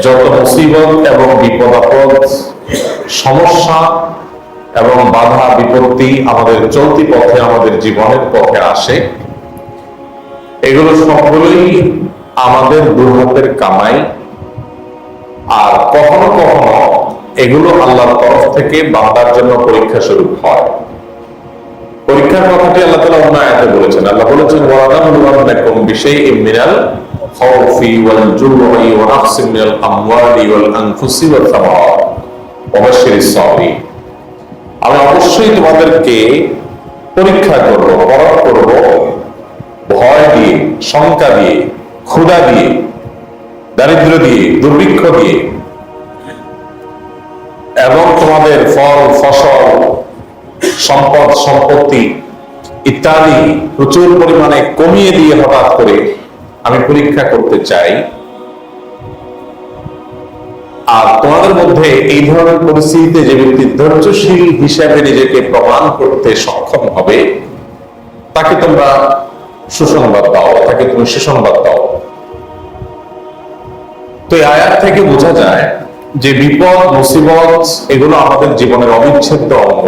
যত মুসিবত এবং বিপদ আপদ, সমস্যা এবং বাধা বিপত্তি আমাদের চলতি পথে, আমাদের জীবনের পথে আসে, এগুলো সবগুলোই আমাদের দুহাতের কামাই। আর কখনো কখনো এগুলো আল্লাহর তরফ থেকে বান্দার জন্য পরীক্ষা স্বরূপ হয়। পরীক্ষার কথাটি আল্লাহ তাআলা অন্য আয়াতে বলেছেন। আল্লাহ বলেছেন, ওয়ালানাবলুওয়ান্নাকুম বিশাইইম মিনাল খাউফি ওয়াল জুউই ওয়া নাকসিম মিনাল আমওয়ালি ওয়াল আনফুসি ওয়াস সামারাত ওয়া বাশশিরিস সাবিরিন। আমি অবশ্যই তোমাদেরকে পরীক্ষা করব, পরখ করব, ভয় দিয়ে, শঙ্কা দিয়ে, ক্ষুধা দিয়ে, দারিদ্র দিয়ে, দুর্ভিক্ষ দিয়ে, এবং তোমাদের ফল ফসল, সম্পদ সম্পত্তি ইত্যাদি প্রচুর পরিমাণে কমিয়ে দিয়ে হঠাৎ করে আমি পরীক্ষা করতে চাই। আর তোমাদের মধ্যে এই ধরনের পরিস্থিতিতে যে ব্যক্তি ধৈর্যশীল হিসাবে নিজেকে প্রমাণ করতে সক্ষম হবে, তাকে তোমরা সুসংবাদ দাও, তাকে তুমি সুসংবাদ দাও। তো এই আয়াত থেকে বোঝা যায় যে বিপদ মুসিবত এগুলো আমাদের জীবনের অবিচ্ছেদ্য অঙ্গ।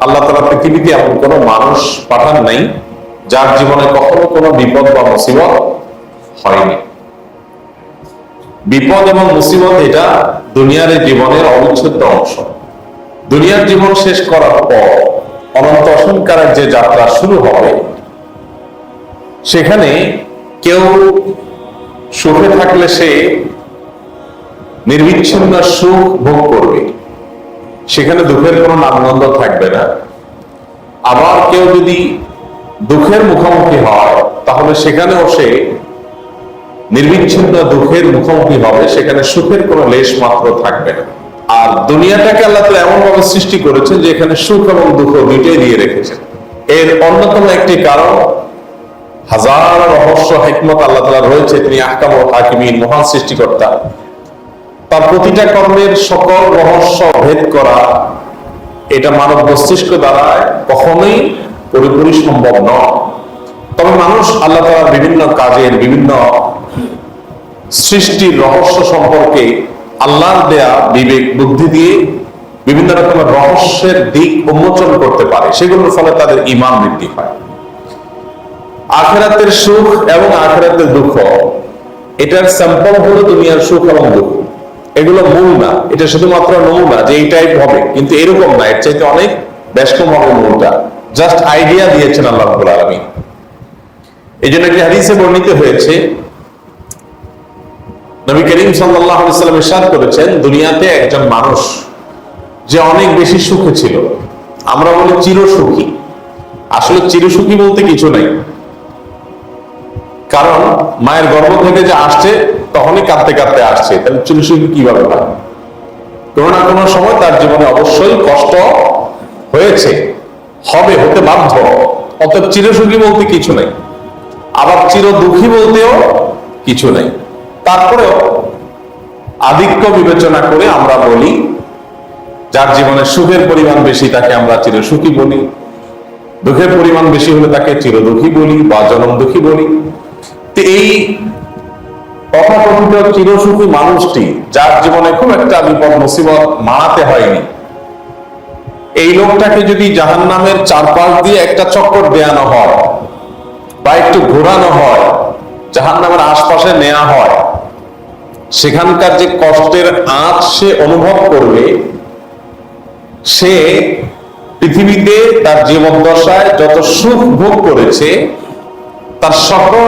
আল্লাহ তাআলা পৃথিবীতে এমন কোন মানুষ পাঠান নাই যার জীবনে কখনো কোনো বিপদ বা মুসিবত হয়নি। বিপদ এবং মুসিবত এটা দুনিয়ার জীবনের অবিচ্ছেদ্য অংশ। দুনিয়ার জীবন শেষ করার পর অনন্ত অসংখ্যের যে যাত্রা শুরু হবে, সেখানে কেউ সুখে থাকলে সে নির্বিচ্ছিন্ন সুখ ভোগ করবে, সেখানে দুঃখের কোনো নামগন্ধ থাকবে না। আবার কেউ যদি দুঃখের মুখোমুখি হয়, তাহলে সেখানেও সে নির্বিচ্ছিন্ন দুঃখের মুখোমুখি হবে, সেখানে সুখের কোনো লেশ মাত্র থাকবে না। আর দুনিয়াটাকে আল্লাহ তাআলা এমন ভাবে সৃষ্টি করেছেন যে এখানে সুখ এবং দুঃখ দুইটাই দিয়ে রেখেছেন। এর অন্যতম একটি কারণ, হাজার রহস্য হিকমত আল্লাহ তাআলা রয়েছে। তিনি আহকামুল হাকিমিন, মহান সৃষ্টিকর্তা। তার প্রতিটা কর্মের সকল রহস্য ভেদ করা, এটা মানব মস্তিষ্ক দ্বারা কখনোই পুরোপুরি সম্ভব নয়। তবে মানুষ আল্লাহ তাআলার বিভিন্ন কাজের, বিভিন্ন সৃষ্টির রহস্য সম্পর্কে আল্লাহর দেয়া বিবেক বুদ্ধি দিয়ে বিভিন্ন রকমের রহস্যের দিক উন্মোচন করতে পারে। সেগুলোর ফলে তাদের ঈমান বৃদ্ধি হয়। আখিরাতের সুখ এবং আখিরাতের দুঃখ, এটার স্যাম্পল হলো দুনিয়ার সুখ এবং দুঃখ। এগুলো মূল না, এটা শুধুমাত্র নমুনা যে এইটাই হবে, কিন্তু এরকম না, এর চাইতে অনেক ব্যস্তম হবে মূলটা। জাস্ট আইডিয়া দিয়েছেন আল্লাহ রাব্বুল আলামিন। এই জন্য একটি হাদিসে বর্ণিত হয়েছে, নবী করিম সাল্লাল্লাহু আলাইহি ওয়াসাল্লাম ইরশাদ করেছেন, দুনিয়াতে একজন মানুষ যে অনেক বেশি সুখে ছিল, আমরা বলি চিরসুখী। আসলে চিরসুখী বলতে কিছু নাই, কারণ মায়ের গর্ভ থেকে যে আসছে তখনই কাঁদতে কাঁদতে আসছে, তাহলে চিরসুখী কিভাবে হয়? কোনো না কোনো সময় তার জীবনে অবশ্যই কষ্ট হয়েছে, হবে, হতে বাধ্য। অতএব চিরসুখী বলতে কিছু নাই, আবার চির দুঃখী বলতেও কিছু নাই। তারপরেও আধিক্য বিবেচনা করে আমরা বলি, যার জীবনে সুখের পরিমাণ বেশি তাকে আমরা চিরসুখী বলি, দুঃখের পরিমাণ বেশি হলে তাকে চিরদুঃখী বলি বা জনম দুঃখী বলি। তো এই তথাকথিত চিরসুখী মানুষটি, যার জীবনে খুব একটা বিপদ মুসিবত মানাতে হয়নি, এই লোকটাকে যদি জাহান্নামের চারপাশ দিয়ে একটা চক্কর দেয়ানো হয় বা একটু ঘোরানো হয়, জাহান্নামের আশপাশে নেওয়া হয়, সেখানকার যে কষ্টের আঁচ সে অনুভব করবে, সে পৃথিবীতে তার জীবদ্দশায় যত সুখ ভোগ করেছে তার সকল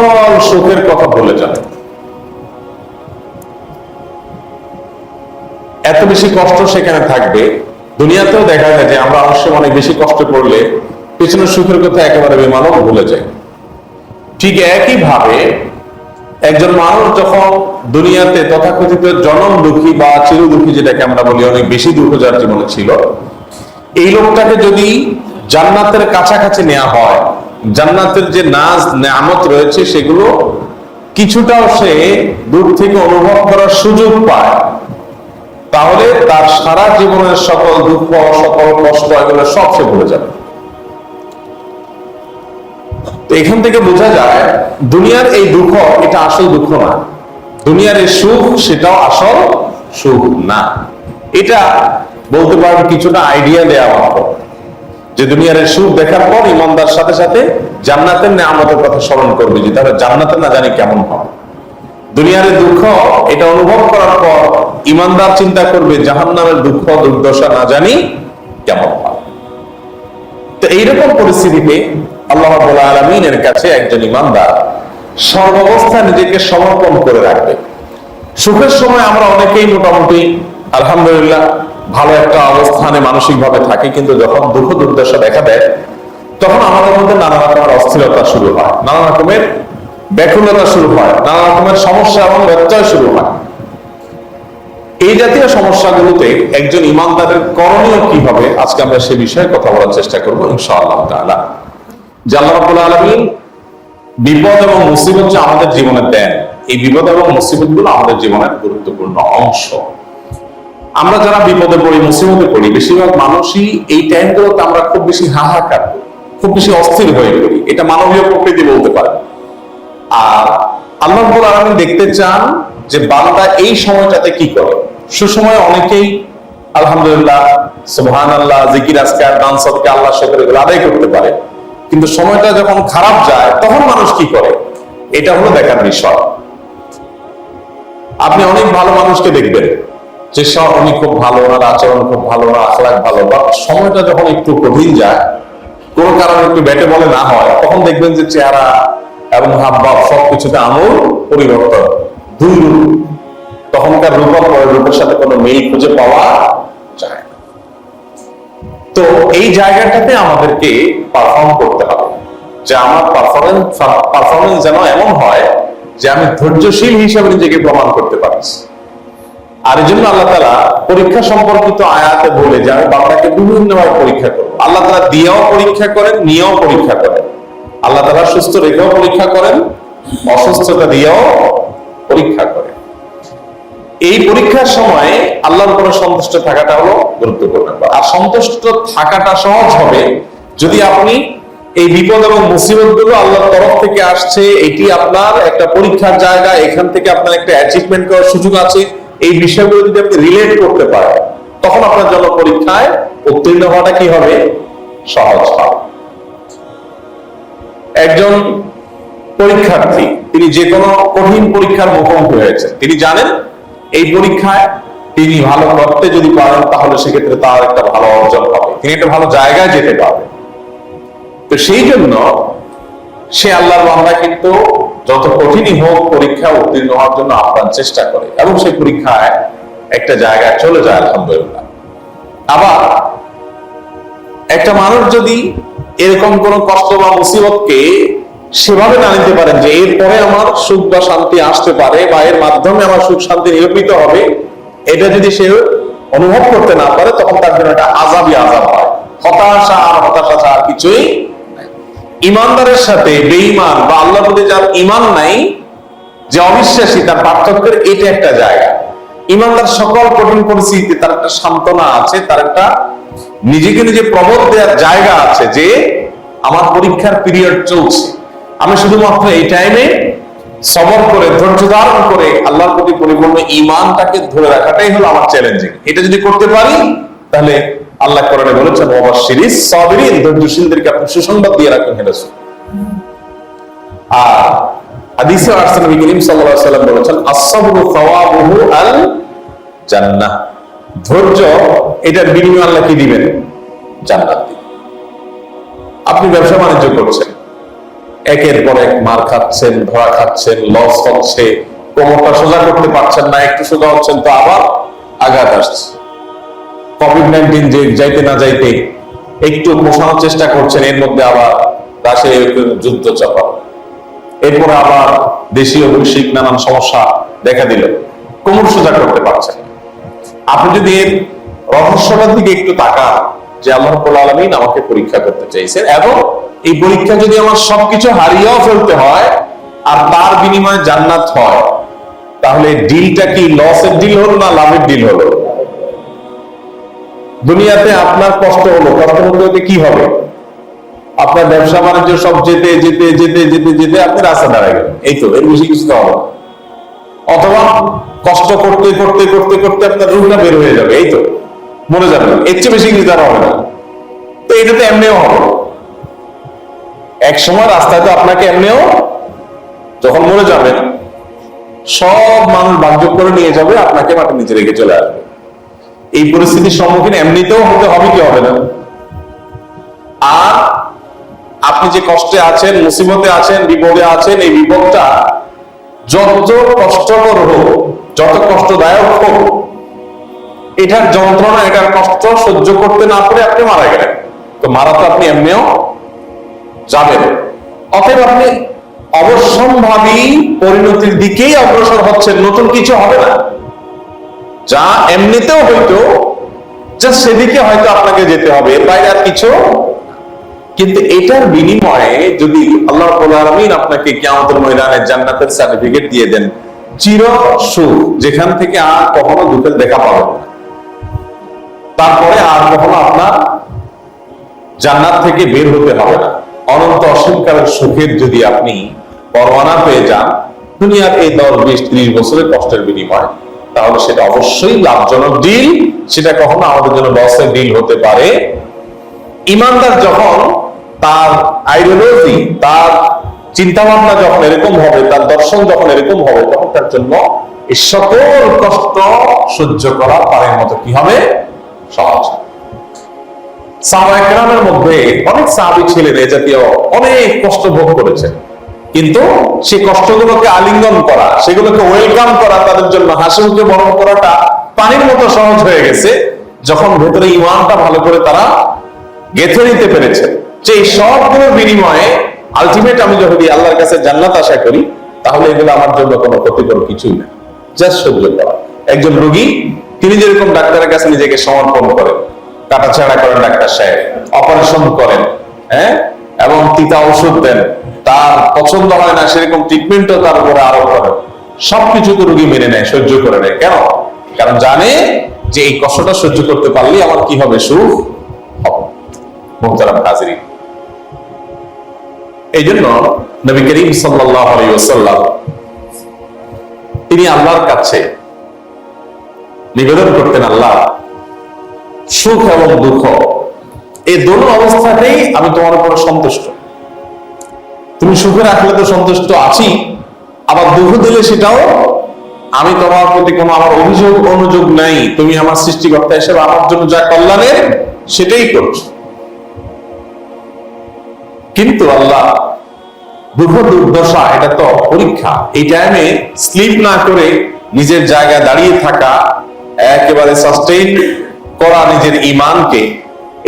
সুখের কথা ভুলে যাবে। এত বেশি কষ্ট সেখানে থাকবে। দুনিয়াতেও দেখা যায় যে আমরা অবশ্যই অনেক বেশি কষ্ট করলে পেছনের সুখের কথা একেবারে বেমালুম ভুলে যায়। ঠিক একই ভাবে একজন মানুষ যখন দুনিয়াতে তথাকথিত জনম দুঃখী বা চির দুঃখী, যেটাকে আমরা বলি, অনেক বেশি দুঃখ যার জীবনে ছিল, এই লোকটাকে যদি জান্নাতের কাছাকাছি নেওয়া হয়, জান্নাতের যে নাজ নেয়ামত রয়েছে সেগুলো কিছুটাও সে দূর থেকে অনুভব করার সুযোগ পায়, তাহলে তার সারা জীবনের সকল দুঃখ, সকল কষ্ট, এগুলো সব সে ভুলে যাবে। তো এখান থেকে বোঝা যায় দুনিয়ার এই দুঃখ এটা আসল দুঃখ না। দুনিয়ার এই সুখ সেটাও আসল সুখ না। এটা বলতে পারেন কিছুটা আইডিয়া দেওয়া মাত্র, যে দুনিয়ার এই সুখ দেখার পর ইমানদার সাথে সাথে জান্নাতের নেয়ামতের কথা স্মরণ করবে, যে তারা জান্নাতে না জানি কেমন হবে। দুনিয়ার দুঃখ এটা অনুভব করার পর ইমানদার চিন্তা করবে জাহান্নামের দুঃখ দুর্দশা না জানি কেমন হবে। তো এইরকম পরিস্থিতিতে আল্লাহ রাব্বুল আলামিনের কাছে একজন ইমানদার সর্বাবস্থায় নিজেকে সমর্পণ করে রাখবে। সুখের সময় আমরা অনেকেই মোটামুটি আলহামদুলিল্লাহ ভালো একটা অবস্থানে মানসিক ভাবে থাকি, কিন্তু যখন দুঃখ দুর্দশা দেখা দেয় তখন আমাদের মধ্যে নানা রকমের অস্থিরতা শুরু হয়, নানা রকমের ব্যাকুলতা শুরু হয়, নানা রকমের সমস্যা এবং ব্যত্যয় শুরু হয়। এই জাতীয় সমস্যাগুলোতে একজন ইমানদারের করণীয় কি হবে, আজকে আমরা সে বিষয়ে কথা বলার চেষ্টা করবো ইনশাআল্লাহ তাআলা। যে আল্লাহ রাব্বুল আলামিন বিপদ এবং মুসিবত যে আমাদের জীবনে দেন, এই বিপদ এবং মুসিবত গুলো আমাদের জীবনের গুরুত্বপূর্ণ অংশ। আমরা যারা বিপদে পড়ি, মুসিবতে পড়ি, বেশিরভাগ মানুষই এই টাইমগুলোতে আমরা খুব বেশি হাহাকার করি, খুব বেশি অস্থির হয়ে পড়ি। এটা মানবীয় প্রকৃতি বলতে পারে। আর আল্লাহ রাব্বুল আলামিন দেখতে চান যে বান্দা এই সময়টাতে কি করে। সুসময় অনেকেই আলহামদুলিল্লাহ সুবহানাল্লাহ জিকির আজকার দান সদকা আল্লাহ শুকর এগুলো আদায় করতে পারে, কিন্তু সময়টা যখন খারাপ যায় তখন মানুষ কি করে, এটা হলো দেখার বিষয়। আপনি অনেক ভালো মানুষকে দেখবেন যে উনি খুব ভালো, ওনার আচরণ খুব ভালো, ওনার আখলাক ভালো, বা সময়টা যখন একটু কঠিন যায়, কোনো কারণে একটু ব্যাটে বলে না হয়, তখন দেখবেন যে চেহারা এবং হাবভাব সবকিছুতে আমূল পরিবর্তন, দুই রূপ। তখনকার রূপের সাথে কোনো মিল খুঁজে পাওয়া যায় না। তো এই জায়গাটাতে আমাদেরকে পারফর্ম করতে হবে, যে আমার পারফরমেন্স যেন এমন হয় যে আমি ধৈর্যশীল হিসাবে নিজেকে প্রমাণ করতে পারছি। আর এই জন্য আল্লাহ তাআলা পরীক্ষা সম্পর্কিত আয়াতে বলে যে আমি বান্দাকে বিভিন্নভাবে পরীক্ষা করব। আল্লাহ তাআলা দিয়েও পরীক্ষা করেন, নিয়েও পরীক্ষা করেন। আল্লাহ তাআলা সুস্থ রেখেও পরীক্ষা করেন, অসুস্থতা দিয়েও পরীক্ষা করেন। এই পরীক্ষার সময় আল্লাহর উপরে সন্তুষ্ট থাকাটা হলো গুরুত্বপূর্ণ। আর সন্তুষ্ট থাকাটা সহজ হবে যদি আপনি এই বিপদ এবং মুসিবত গুলো আল্লাহর তরফ থেকে আসছে, এটি আপনার একটা পরীক্ষার জায়গা, এখান থেকে আপনার একটা অ্যাচিভমেন্ট করার সুযোগ আছে, এই বিষয়গুলো যদি আপনি রিলেট করতে পারেন, তখন আপনার জন্য পরীক্ষায় উত্তীর্ণ হওয়াটা কি হবে, সহজ হবে। একজন পরীক্ষার্থী তিনি যে কোনো কঠিন পরীক্ষার মুখোমুখি হয়েছে, তিনি জানেন এই পরীক্ষায় তিনি ভালো করতে যদি পারেন তাহলে সেক্ষেত্রে তার একটা ভালো অর্জন হবে, তিনি একটা ভালো জায়গায় যেতে পারবেন। তো সেই জন্য সে আল্লাহর বান্দা কিন্তু যত কঠিনই হোক পরীক্ষা উত্তীর্ণ হওয়ার জন্য আপ্রাণ চেষ্টা করে এবং সেই পরীক্ষায় একটা জায়গায় চলে যায় আলহামদুলিল্লাহ। আবার একটা মানুষ যদি এরকম কোন কষ্ট বা মুসিবতকে সেভাবে না নিতে পারেন যে এরপরে আমার সুখ বা শান্তি আসতে পারে বা এর মাধ্যমে আমার সুখ শান্তি নিরূপিত হবে, এটা যদি সে অনুভব করতে না পারে, তখন তার জন্য একটা আযাবই আযাব হয়, হতাশা আর কিছুই। ইমানদারের সাথে বেঈমান বা আল্লাহর প্রতি যার ঈমান নাই, যে অবিশ্বাসী, তার পার্থক্যের এটা একটা জায়গা। ইমানদার সকল কঠিন পরিস্থিতিতে তার একটা সান্ত্বনা আছে, তার একটা নিজেকে নিজে প্রবোধ দেওয়ার জায়গা আছে যে আমার পরীক্ষার পিরিয়ড চলছে, আমি শুধুমাত্র এই টাইমে সবর করে ধৈর্য ধারণ করে আল্লাহর প্রতি পরিপূর্ণ ঈমানটাকে ধরে রাখাটাই হলো আমার চ্যালেঞ্জিং। এটা যদি করতে পারি তাহলে আল্লাহ কোরআনে বলেছেন ওয়াবাশশিরিস সাবিরিন, ধৈর্যশীলদেরকে আপনি সুসংবাদ দিয়ে রাখেন হে রাসূল। আর হাদিসে আসছে নবী করিম সাল্লাল্লাহু আলাইহি ওয়াসাল্লাম বলেছেন আস-সাবরু সাওয়াবুহু আল জান্নাহ, ধৈর্য এটার বিনিময়ে আল্লাহ কি দিবেন, জান্নাত দিবেন। আপনি ব্যবসা বাণিজ্য করছেন, একের পর এক মার খাচ্ছেন, ধরা খাচ্ছেন, লস হচ্ছে, কোমরটা সোজা করতে পারছেন না, একটু সোজা হচ্ছেন তো আবার আঘাত আসছে। কোভিড-19 যে যাইতে না যাইতে একটু পোষানোর চেষ্টা করছেন, এর মধ্যে আবার রাশিয়া যুদ্ধ চাপা, এরপরে আবার দেশীয় বৈশ্বিক নানান সমস্যা দেখা দিল, কোমর সোজা করতে পারছেন। আপনি যদি এর রহস্যটার দিকে একটু তাকান যে আল্লাহ রাব্বুল আলামিন আমাকে পরীক্ষা করতে চাইছেন, এবং এই পরীক্ষা যদি আমার সবকিছু হারিয়েও ফেলতে হয় আর তার বিনিময়ে জান্নাত হয়, তাহলে ডিলটা কি লসের ডিল হলো না লাভের ডিল হলো? দুনিয়াতে আপনার কষ্ট হলো, কষ্ট হতে কি হবে, আপনার ব্যবসা বাণিজ্য সব যেতে যেতে যেতে যেতে যেতে আপনি রাস্তা দাঁড়ায় গেলেন, এই তো, এর বেশি কিছু তো হবে। অথবা কষ্ট করতে করতে করতে করতে আপনার রুহটা বের হয়ে যাবে, এই তো মরে যাবেন, এর চেয়ে বেশি কিছু আর হবে না। তো এটা তো এমনিও হবে, এক সময় রাস্তায় তো আপনাকে এমনিও যখন মরে যাবেন সব মানুষ বাগযোগ করে নিয়ে যাবে, আপনাকে মাটির নিচে রেখে চলে আসবে। এই পরিস্থিতির সম্মুখীন এমনিতেও হতে হবে কি হবে না? আর আপনি যে কষ্টে আছেন, মুসিবতে আছেন, বিপদে আছেন, এই বিপদটা যত কষ্টকর হোক, যত কষ্টদায়ক হোক, এটার যন্ত্রণা, এটার কষ্ট সহ্য করতে না পারে আপনি মারা গেলেন। তো মারা তো আপনি এমনিও যাবেন, অতএব আপনি অবশ্যম্ভাবী পরিণতির দিকেই অগ্রসর হচ্ছেন, নতুন কিছু হবে না। যা এমনিতেও হয়তো যা সেদিকে হয়তো আপনাকে যেতে হবে, এর বাইরে আর কিছু। কিন্তু এটার বিনিময়ে যদি আল্লাহ রাব্বুল আলামিন আপনাকে কিয়ামতের ময়দানে জান্নাতের সার্টিফিকেট দিয়ে দেন, চির সুখ, যেখান থেকে আর কখনো দুঃখের দেখা পাবেন না, তারপরে আর কখনো আপনার জান্নাত থেকে বের হতে হবে না, অনন্ত অসীমকালের সুখের যদি আপনি পরোয়ানা পেয়ে যান দুনিয়ার এই 10, 20, 30 বছরের কষ্টের বিনিময়ে, তাহলে সেটা অবশ্যই লাভজনক ডিল, সেটা কখনো আমাদের জন্য লসের ডিল হতে পারে। ইমানদার যখন তার আইডিওলজি, তার চিন্তা ভাবনা যখন এরকম হবে, তার দর্শন যখন এরকম হবে, তখন তার জন্য এই সকল কষ্ট সহ্য করা পারের মতো কি হবে? সহজ। সাহাবায়ে কেরামের মধ্যে অনেক সাহাবী ছিলেন এ জাতীয় অনেক কষ্ট ভোগ করেছেন, কিন্তু সেই কষ্টগুলোকে আলিঙ্গন করা, সেগুলোকে ওয়েলকাম করা, তাদের জন্য হাসি মুখে বরণ করাটা পানির মতো সহজ হয়ে গেছে যখন ভেতরে ইমানটা ভালো করে তারা গেঁথে নিতে পেরেছে যে এই সবগুলোর বিনিময়ে আলটিমেট আমি যদি আল্লাহর কাছে জান্নাত আশা করি, তাহলে এগুলো আমার জন্য কোনো ক্ষতিকর কিছুই না, জাস্ট সহ্য করা। একজন রোগী, তিনি যেরকম ডাক্তারের কাছে নিজেকে সমর্পণ করেন, কাটাছাড়া করেন, ডাক্তার সাহেব অপারেশন করেন, হ্যাঁ, এবং তিতা ওষুধ দেন, তার পছন্দ হয় না সেরকম ট্রিটমেন্টও তার উপরে আরোপ করেন, সবকিছুকে রোগী মেনে নেয়, সহ্য করে নেয়। কেন? কারণ জানে যে এই কষ্টটা সহ্য করতে পারলে আমার কি হবে? সুখ হবে। মুহতারাম হাজিরিন, এই জন্য নবী করিম সাল্লাল্লাহু আলাইহি ওয়াসাল্লাম তিনি আল্লাহর কাছে নিবেদন করতেন, আল্লাহ, সুখ এবং দুঃখ এই দোনো অবস্থাতেই আমি তোমার উপর সন্তুষ্ট। তুমি সুখে রাখলে তো সন্তুষ্ট আছি, আবার দুঃখ দিলে সেটাও আমি তোমার প্রতি কোনো আমার অভিযোগ অনুযোগ নাই, তুমি আমার সৃষ্টিকর্তা হিসেবে আমার জন্য যা কল্যাণের সেটাই করছো। কিন্তু আল্লাহ, দুঃখ দুর্দশা এটা তো পরীক্ষা, এই টাইমে স্লিপ না করে নিজের জায়গায় দাঁড়িয়ে থাকা, একেবারে সাস্টেইন করা নিজের ঈমানকে,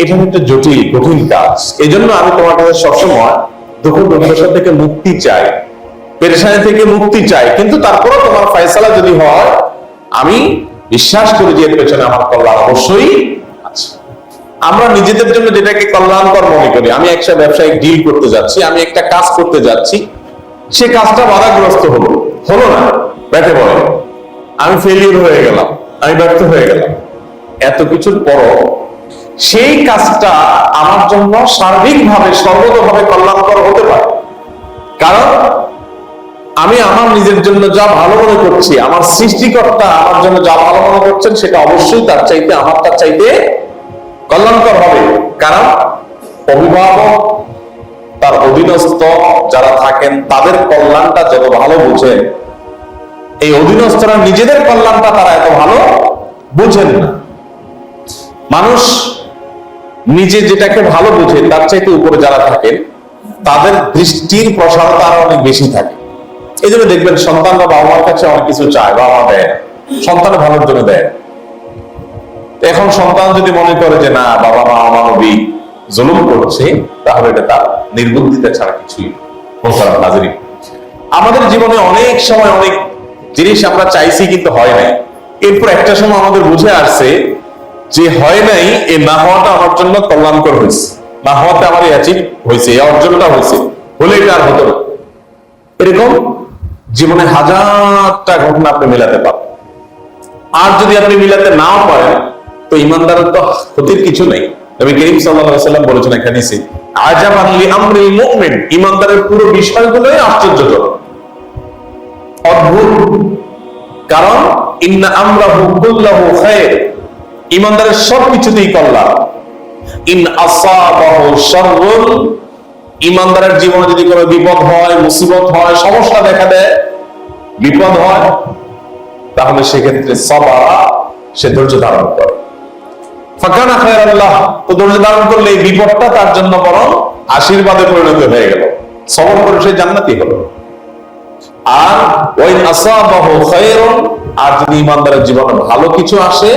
এটা একটা জটিল কঠিন কাজ। এই জন্য আমি তোমার কাছে সবসময় দুঃখ দুর্দশা থেকে মুক্তি চাই, পেরেশানি থেকে মুক্তি চাই, কিন্তু তারপরে তোমার ফয়সালা যদি হয়, আমি বিশ্বাস করি যে এর পেছনে আমার কল্যাণ অবশ্যই আছে। আমরা নিজেদের জন্য যেটাকে কল্যাণকর মনে করি, আমি একটা ব্যবসায়িক ডিল করতে যাচ্ছি, আমি একটা কাজ করতে যাচ্ছি, সে কাজটা বাধাগ্রস্ত হলো না, ব্যাটে বলে আমি ফেলিওর হয়ে গেলাম, আমি ব্যর্থ হয়ে গেলাম। এত কিছুর পরও সেই কাজটা আমার জন্য সার্বিকভাবে সর্বতভাবে কল্যাণকর হতে পারে, কারণ আমি আমার নিজের জন্য যা ভালো মনে করছি, আমার সৃষ্টিকর্তা আমার জন্য যা ভালো মনে করছেন সেটা অবশ্যই তার চাইতে, আমার তার চাইতে কল্যাণকর হবে। কারণ অভিভাবক, তার অধীনস্থ যারা থাকেন, তাদের কল্যাণটা যত ভালো বুঝেন, এই অধীনস্থরা নিজেদের কল্যাণটা তারা এত ভালো বুঝেন না। মানুষ নিজে যেটাকে ভালো বুঝে তার চাইতে উপরে যারা থাকেন, তাদের দৃষ্টির প্রসারতা আরো অনেক বেশি থাকে। এই জন্য দেখবেন সন্তানরা বাবা মার কাছে অনেক কিছু চায়, বাবা মা দেয়, সন্তানের ভালোর জন্য দেয়। এখন সন্তান যদি মনে করে যে না, বাবা মা মানবিক জুলুম করছে, তাহলে এটা তার নির্বুদ্ধিতা ছাড়া কিছুই হাজিরি। আমাদের জীবনে অনেক সময় অনেক জিনিস আমরা চাইছি কিন্তু হয় নাই, এরপর একটা সময় আমাদের বুঝে আসছে যে হয় নাই, এই না হওয়াটা আমার জন্য কল্যাণকর হয়েছে, না হওয়াতে আমার অ্যাচিভ হয়েছে, এই অর্জনটা হয়েছে, হলে এটা আর হতো না। এরকম জীবনে হাজারটা ঘটনা আপনি মেলাতে পারেন। আর যদি আপনি মিলাতে নাও পারেন, তো ইমানদারের তো ক্ষতির কিছু নেই। নবী করিম সাল্লাল্লাহু আলাইহি ওয়াসাল্লাম বলেছেন এক হাদিসে, আজাবান লিআমরিল মুমিন, ইমানদারের পুরো বিষয়গুলোই আশ্চর্যজনক, অদ্ভুত। কারণ ইন্না আমরাহু কুল্লাহু খায়র, ইমানদারের সবকিছুতেই কল্যাণ। ইন আসাবাহু শাররুন, ইমানদারের জীবনে যদি কোনো বিপদ হয়, মুসিবত হয়, সমস্যা দেখা দেয়, বিপদ হয়, তাহলে সেক্ষেত্রে সাবারা, সে ধৈর্য ধারণ করে। ফাকানা খায়রাল লাহ, তো ধৈর্য ধারণ করলে এই বিপদটা তার জন্য বরং আশীর্বাদে পরিণত হয়ে গেল, সবর করে সে জান্নাতি হলো। আর ওয়াইন আসাবাহু খায়রুন, আর যদি ইমানদারের জীবনে ভালো কিছু আসে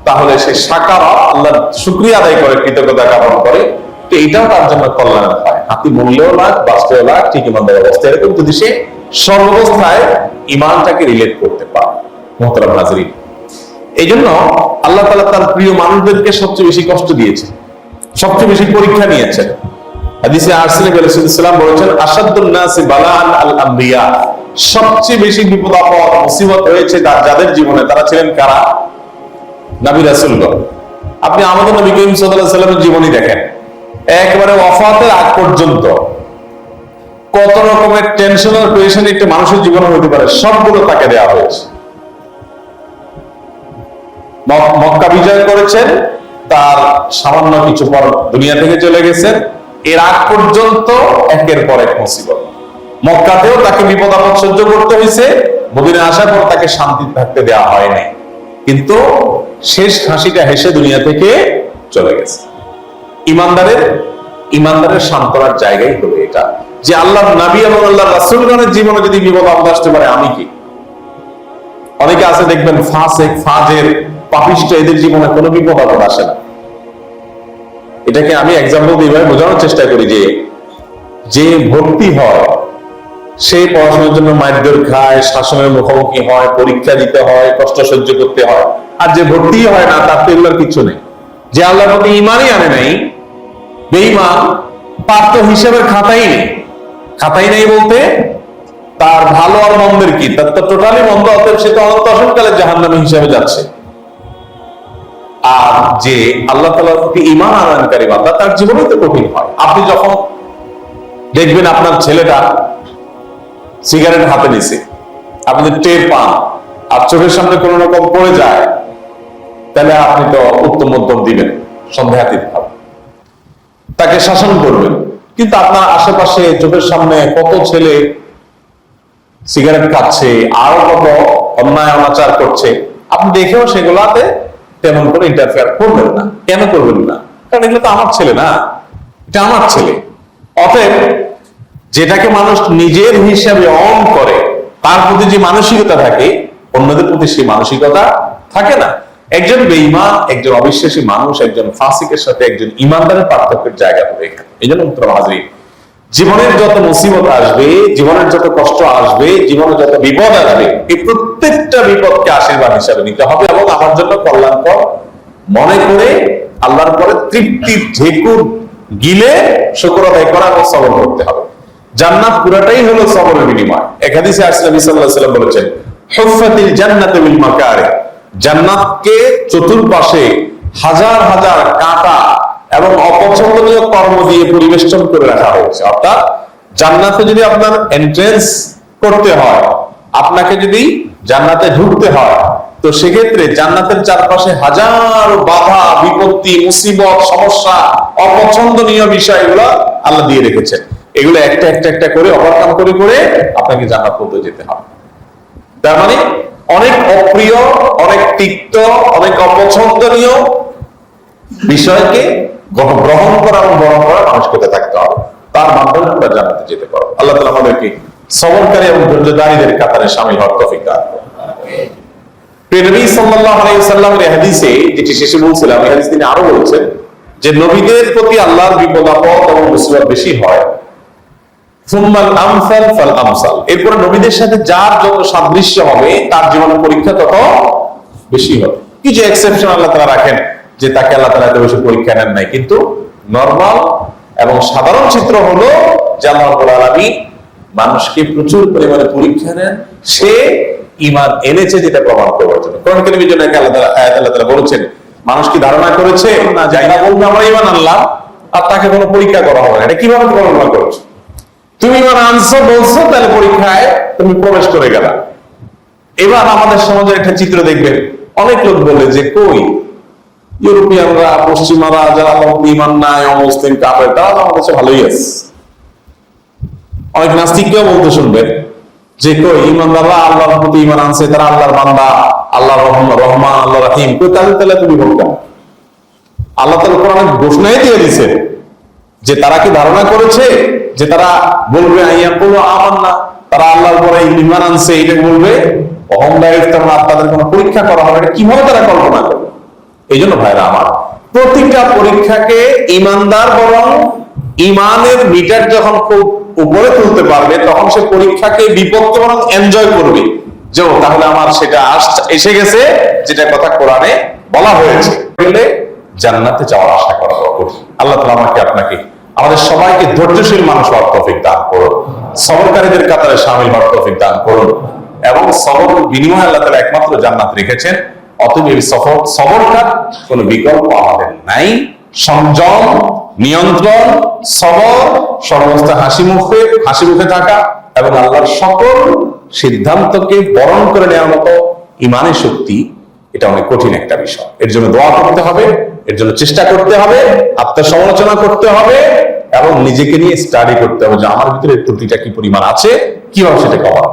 তাহলে সে শাকারা, আল্লাহর শুকরিয়া আদায় করে, কৃতজ্ঞতা জ্ঞাপন করে, তো এটাও তার জন্য কল্যাণ হয়। হাতি মূল্যেও লাগ, বাঁচতেও লাগ, ঠিক ইমানদার অবস্থায়, এরকম যদি সে সর্বাবস্থায় ইমানটাকে রিলেট করতে পারে। মুহতারাম হাজরিন, এই জন্য আল্লাহ তাআলা তার প্রিয় মানুষদেরকে সবচেয়ে বেশি কষ্ট দিয়েছে, সবচেয়ে বেশি পরীক্ষা নিয়েছেন। হাদিসে আরসিল সাল্লাল্লাহু বলেছেন, আসাদুন নাসি বালান আল আম্বিয়া, সবচেয়ে বেশি বিপদ আপদ মুসিবত হয়েছে যাদের জীবনে, তারা ছিলেন কারা? নবী রাসূলগণ। আপনি আমাদের নবী করিম সাল্লাল্লাহু আলাইহি ওয়াসাল্লামের জীবনী দেখেন, একবারে ওয়াফাতের আগ পর্যন্ত কত রকমের টেনশন আর প্রেশার একটা মানুষের জীবনে হতে পারে, সবগুলো তাকে দেওয়া হয়েছে। মক্কা বিজয় করেছেন, তার সামান্য কিছু পর দুনিয়া থেকে চলে গেছেন, এর আগ পর্যন্ত একের পর এক মুসিবত। মক্কাতেও তাকে বিপদ আপদ সহ্য করতে হয়েছে, মদিনায় আসার পর তাকে শান্তি থাকতে দেওয়া হয়নি, কিন্তু শেষ হাসিটা হেসে দুনিয়া থেকে চলে গেছে। ইমানদারের সান্ত্বনার জায়গায় হলো এটা, যে আল্লাহ নবী এবং আল্লাহ রাসূলগণের জীবনে যদি বিপদ আপদ আসতে পারে, আমি কি? অনেকে আছে দেখবেন ফাসিক, ফাজের, পাপিষ্ঠ, এদের জীবনে কোনো বিপদ আপদ আসে না। এটাকে আমি এক্সাম্পল দিয়ে বোঝানোর চেষ্টা করি যে ভর্তি হয়, সে পড়াশোনার জন্য মারধর খায়, শাসনের মুখোমুখি হয়, পরীক্ষা দিতে হয়, কষ্ট সহ্য করতে হয়। আর যে ভর্তি হয় না, তার তো এগুলোর কিছু নেই। যে আল্লাহর প্রতি ঈমানই আনে নাই, বেঈমান, তার তো হিসাবের খাতাই নেই। খাতাই নেই বলতে তার ভালো আর মন্দের কি, তার তো টোটালি মন্দ, অতএব সে তো অনন্ত অসংকালে জাহান্নামী হিসাবে যাচ্ছে। আর যে আল্লাহ তাআলার প্রতি ঈমান আনয়নকারী বান্দা, তার জীবনে তো কঠিন হয়। আপনি যখন দেখবেন আপনার ছেলেটা সিগারেট হাতে নিছে, আপনি টের পান, আর চোখের সামনে কোন রকম পড়ে যায়, তাহলে আপনি তো উত্তম মধ্যম দিবেন সন্দেহাতীত ভাবে, তাকে শাসন করবেন। কিন্তু আপনার আশেপাশে চোখের সামনে কত ছেলে সিগারেট খাচ্ছে, আরো কত অন্যায় অনাচার করছে, আপনি দেখেও সেগুলাতে তেমন করে ইন্টারফেয়ার করবেন না। কেন করবেন না? কারণ এগুলো তো আমার ছেলে না, এটা আমার ছেলে। অতএব যেটাকে মানুষ নিজের হিসাবে অন করে, তার প্রতি যে মানসিকতা থাকে, অন্যদের প্রতি সেই মানসিকতা থাকে না। একজন বেঈমান, একজন অবিশ্বাসী মানুষ, একজন ফাসিকের সাথে একজন ইমানদারের পার্থক্যের জায়গা হবে এখানে। এই জন্য মুহতারাম হাজরিন, জীবনের যত মুসিবত আসবে, জীবনের যত কষ্ট আসবে, জীবনে যত বিপদ আসবে, এই প্রত্যেকটা বিপদকে আশীর্বাদ হিসাবে নিতে হবে এবং আমার জন্য কল্যাণকর মনে করে আল্লাহর পরে তৃপ্তির ঢেকুর গিলে শুকর আদায় করা এবং সবর করতে হবে। জান্নাত পুরাটাই হলো সবরের বিনিময়। এক হাদিসে নবী সাল্লাল্লাহু আলাইহি ওয়াসাল্লাম বলেছেন, হুফাতিল জান্নাতু বিল মাকারিহ, জান্নাতকে চতুর্পাশে হাজার হাজার কাঁটা এবং অপছন্দনীয় কর্ম দিয়ে পরিবেষ্টন করে রাখা হয়েছে। অর্থাৎ জান্নাতে যদি আপনার এন্ট্রেন্স করতে হয়, আপনাকে যদি জান্নাতে ঢুকতে হয়, তো সেক্ষেত্রে জান্নাতের চারপাশে হাজার বাধা, বিপত্তি, মুসিবত, সমস্যা, অপছন্দনীয় বিষয়গুলো আল্লাহ দিয়ে রেখেছেন। এগুলো একটা একটা একটা করে ওভারকাম করে করে আপনাকে জান্নাত পর্যন্ত যেতে হবে। তার মানে অনেক অপ্রিয়, অনেক তিক্ত, অনেক অপছন্দনীয় বিষয়কে গ্রহণ করা এবং বরণ করা মানুষকে থাকতে হবে, তার মাধ্যমে আমরা জান্নাতে যেতে পারবো। আল্লাহ তাআলা আমাদেরকে সবরকারী এবং ধৈর্যধারীদের কাতারে শামিল হওয়ার তৌফিক দান করুন। নবী সাল্লাল্লাহু আলাইহি ওয়াসাল্লামের হাদিসে, যেটি শেষে বলছিলাম, এই হাদিস তিনি আরো বলেছেন যে নবীদের প্রতি আল্লাহর বিপদ আপদ এবং মুসিবত বেশি হয়, সুম্মাল আমসাল ফাল আমসাল, এরপর নবীদের সাথে যার যত সাদৃশ্য হবে, তার জীবনের পরীক্ষা তত বেশি হবে। কিছু এক্সেপশন আল্লাহ তাআলা রাখেন, যে তাকে আল্লাহ তাআলা এত বেশি পরীক্ষা নেন নাই, কিন্তু নরমাল এবং সাধারণ চিত্র হলো যে আল্লাহ রাব্বুল আলামিন মানুষকে প্রচুর পরিমাণে পরীক্ষা নেন, সে ঈমান এনেছে যেটা প্রমাণ করার জন্য। কোরআন কারীমের জন্য আল্লাহ তাআলা বলেছেন, মানুষ কি ধারণা করেছে না যাই না বলবে আমরা ঈমান আনলাম আর তাকে কোনো পরীক্ষা করা হবে না? এটা কিভাবে বর্ণনা করেছে? তুমি ঈমান আনছো বলছো, তাহলে পরীক্ষায় তুমি প্রবেশ করে গেলা, এবার আমাদের সমাজের একটা চিত্র দেখবেন, অনেক লোক বলে যে কই ইউরোপিয়ানরা, পশ্চিমারা যারা ইমান নাই, অমুসলিম, কাফের, তারা তো আমাদের কাছে ভালোই আছে। অনেক নাস্তিককেও বলতে শুনবেন যে কই ইমানদাররা আল্লাহর প্রতি ইমান আনছে, তারা আল্লাহর বান্দা, আল্লাহর রহমান, আল্লাহ রাহিম, কই তাদের তাহলে তুমি বলবেন? আল্লাহ তাআলা কোরআনে ঘোষণাই দিয়ে দিয়েছে যে তারা কি ধারণা করেছে যে তারা বলবে আইয়াকুলু আমান্না, তারা আল্লাহর উপরে ঈমান আনছে, এটা বলবে অহম লা ইফতারুন, তাদের কোনো পরীক্ষা করা হবে, এটা কিভাবে তারা কল্পনা করবে? এই জন্য ভাইরা আমার, প্রতিটা পরীক্ষাকে ইমানদার বরং ইমানের মিটার যখন খুব উপরে তুলতে পারবে, তখন সে পরীক্ষাকে বিপদকে বরং এনজয় করবে, যে তাহলে আমার সেটা এসে গেছে, যেটা কথা কোরআনে বলা হয়েছে, জান্নাতে যাওয়ার আশা করা কঠিন। আল্লাহ তাআলা আমাকে আপনাকে আমাদের সবাইকে ধৈর্যশীল মানুষ হওয়ার তৌফিক দান করুন, সবরকারীদের কাতারে শামিল হওয়ার তৌফিক দান করুন, এবং সবরের বিনিময়ে আল্লাহ তাআলা একমাত্র জান্নাত রেখেছেন। অতএব এই সবরটার কোনো বিকল্প আমাদের নাই। সংযম, নিয়ন্ত্রণ, সবর, সর্বস্থা হাসি মুখে থাকা এবং আল্লাহর সকল সিদ্ধান্তকে বরণ করে নেওয়ার মতো ইমানের শক্তি, এটা অনেক কঠিন একটা বিষয়। এর জন্য দোয়া করতে হবে, এর জন্য চেষ্টা করতে হবে, আত্মসমালোচনা করতে হবে এবং নিজেকে নিয়ে স্টাডি করতে হবে যে আমার ভিতরে ত্রুটিটা কি পরিমাণ আছে, কিভাবে সেটা কভার